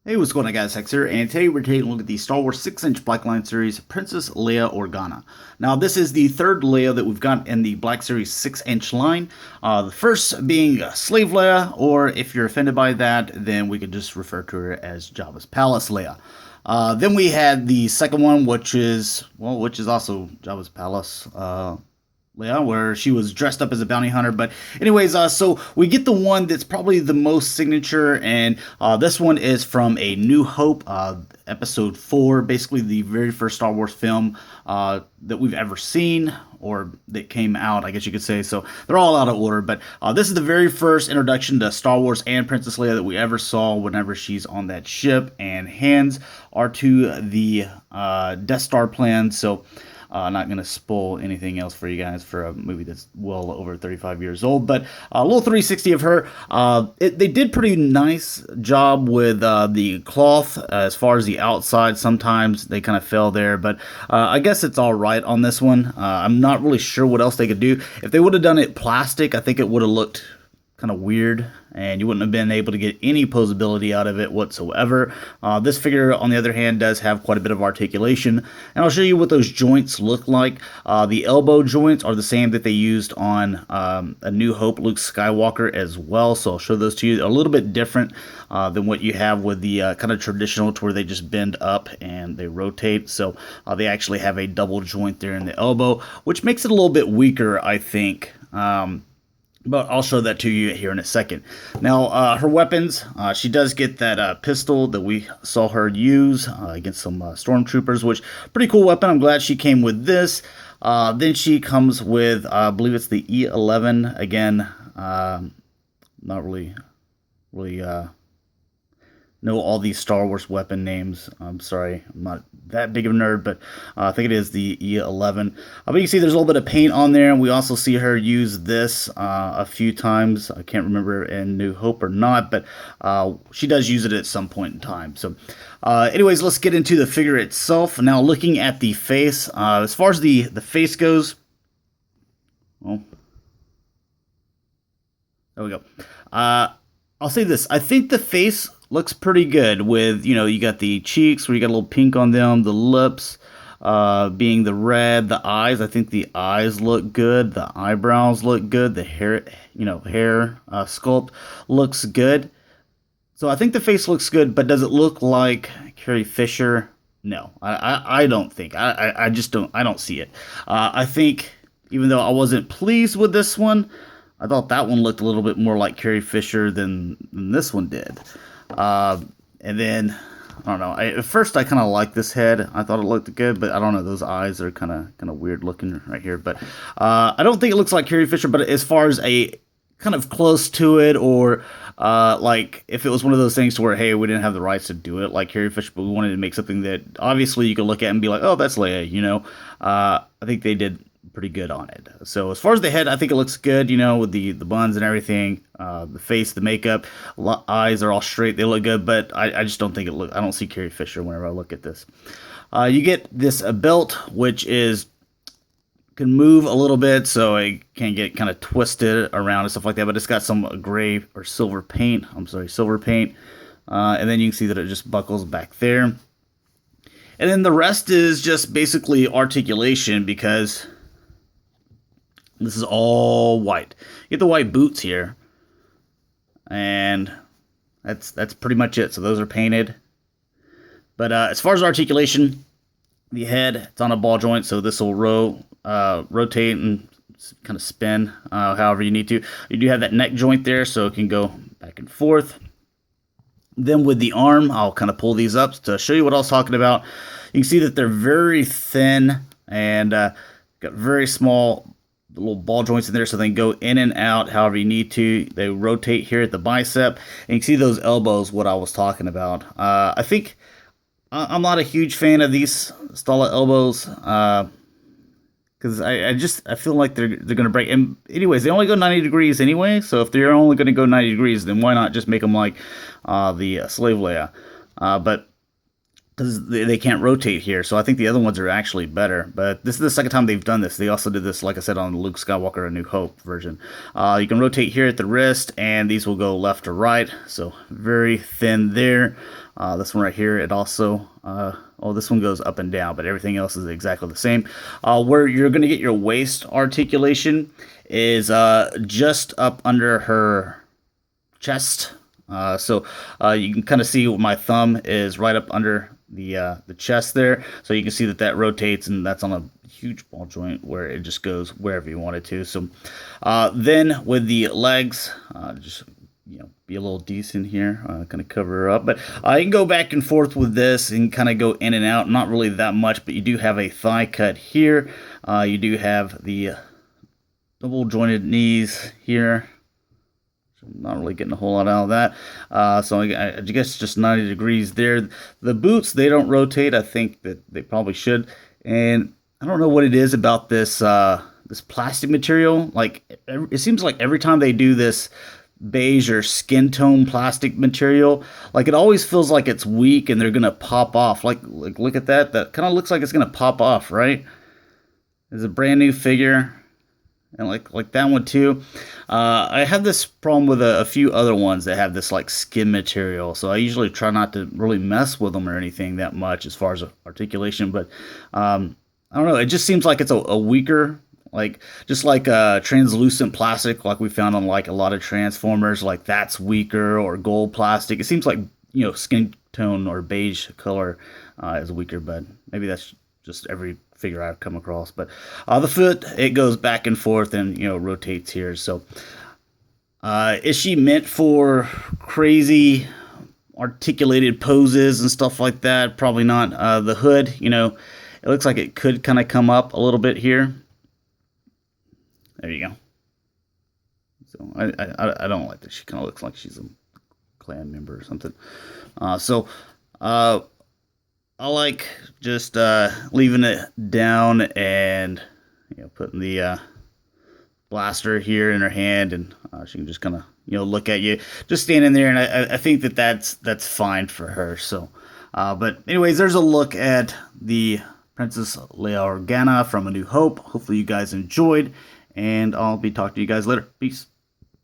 Hey, what's going on, guys? Hex here, and today we're taking a look at the Star Wars 6-inch Blackline series, Princess Leia Organa. Now, this is the third Leia that we've got in the Black Series 6-inch line. The first being Slave Leia, or if you're offended by that, then we could just refer to her as Jabba's Palace Leia. Then we had the second one, which is also Jabba's Palace. Yeah, where she was dressed up as a bounty hunter. But anyways, so we get the one that's probably the most signature, and this one is from A New Hope, Episode 4, basically the very first Star Wars film that we've ever seen, or that came out, I guess you could say. So they're all out of order, but this is the very first introduction to Star Wars and Princess Leia that we ever saw whenever she's on that ship and hands R2 the Death Star plan. So not going to spoil anything else for you guys for a movie that's well over 35 years old, but a little 360 of her. They did pretty nice job with the cloth as far as the outside. Sometimes they kind of fell there, but I guess it's all right on this one. I'm not really sure what else they could do. If they would have done it plastic, I think it would have looked kind of weird, and you wouldn't have been able to get any posability out of it whatsoever. This figure, on the other hand, does have quite a bit of articulation, and I'll show you what those joints look like. The elbow joints are the same that they used on A New Hope Luke Skywalker as well, so I'll show those to you. They're a little bit different than what you have with the kind of traditional, to where they just bend up and they rotate. So they actually have a double joint there in the elbow, which makes it a little bit weaker, I think. But I'll show that to you here in a second. Now, her weapons, she does get that pistol that we saw her use against some stormtroopers, which pretty cool weapon. I'm glad she came with this. Then she comes with, I believe it's the E11. Again, not really know all these Star Wars weapon names. I'm sorry, I'm not that big of a nerd, but I think it is the E11. But you can see there's a little bit of paint on there, and we also see her use this a few times. I can't remember in New Hope or not, but she does use it at some point in time. So anyways, let's get into the figure itself. Now, looking at the face, as far as the face goes, well, there we go. I'll say this. I think the face looks pretty good with, you got the cheeks where you got a little pink on them, the lips being the red, the eyes. I think the eyes look good. The eyebrows look good. The hair, hair sculpt looks good. So I think the face looks good, but does it look like Carrie Fisher? No, I don't think. I just don't. I don't see it. I think, even though I wasn't pleased with this one, I thought that one looked a little bit more like Carrie Fisher than this one did. And then, I don't know. At first, I kind of liked this head. I thought it looked good, but I don't know. Those eyes are kind of weird looking right here. But I don't think it looks like Carrie Fisher. But as far as a kind of close to it, or like if it was one of those things to where, hey, we didn't have the rights to do it like Carrie Fisher, but we wanted to make something that obviously you could look at and be like, oh, that's Leia. I think they did pretty good on it. So as far as the head, I think it looks good, with the buns and everything. The face, the makeup, eyes are all straight. They look good, but I just don't think I don't see Carrie Fisher whenever I look at this. You get this belt, which can move a little bit, so it can get kind of twisted around and stuff like that, but it's got some gray or silver paint. Silver paint. And then you can see that it just buckles back there. And then the rest is just basically articulation, because this is all white. You get the white boots here, and that's pretty much it. So those are painted. But as far as articulation, the head, it's on a ball joint, so this will rotate and kind of spin however you need to. You do have that neck joint there, so it can go back and forth. Then with the arm, I'll kind of pull these up to show you what I was talking about. You can see that they're very thin and got very small little ball joints in there, so they can go in and out however you need to. They rotate here at the bicep, and you can see those elbows, what I was talking about. I think I'm not a huge fan of these style of elbows, because I feel like they're gonna break. And anyways, they only go 90 degrees anyway, so if they're only gonna go 90 degrees, then why not just make them like the Slave Leia? But because they can't rotate here. So I think the other ones are actually better. But this is the second time they've done this. They also did this, like I said, on the Luke Skywalker: A New Hope version. You can rotate here at the wrist, and these will go left or right. So very thin there. This one right here, it also, this one goes up and down, but everything else is exactly the same. Where you're going to get your waist articulation is just up under her chest. So you can kind of see my thumb is right up under the chest there. So you can see that that rotates, and that's on a huge ball joint where it just goes wherever you want it to. So then with the legs, just be a little decent here, kind of cover her up. But you can go back and forth with this and kind of go in and out. Not really that much, but you do have a thigh cut here. You do have the double jointed knees here. So I'm not really getting a whole lot out of that. So I guess just 90 degrees there. The boots, they don't rotate. I think that they probably should. And I don't know what it is about this this plastic material. Like, it seems like every time they do this beige or skin tone plastic material, like, it always feels like it's weak and they're gonna pop off. Like look at that. That kind of looks like it's gonna pop off, right? There's a brand new figure, and like that one too. I have this problem with a few other ones that have this like skin material, so I usually try not to really mess with them or anything that much as far as articulation. But I don't know. It just seems like it's a weaker. Like, just like translucent plastic, like we found on like a lot of Transformers, like that's weaker, or gold plastic. It seems like, skin tone or beige color is weaker, but maybe that's just every figure I've come across. But the foot, it goes back and forth and, rotates here. So is she meant for crazy articulated poses and stuff like that? Probably not. The hood, it looks like it could kind of come up a little bit here. There you go. So I don't like this. She kind of looks like she's a clan member or something. So I like just leaving it down and putting the blaster here in her hand, and she can just kind of look at you, just standing there, and I think that's fine for her. So, but anyways, there's a look at the Princess Leia Organa from A New Hope. Hopefully you guys enjoyed. And I'll be talking to you guys later. Peace.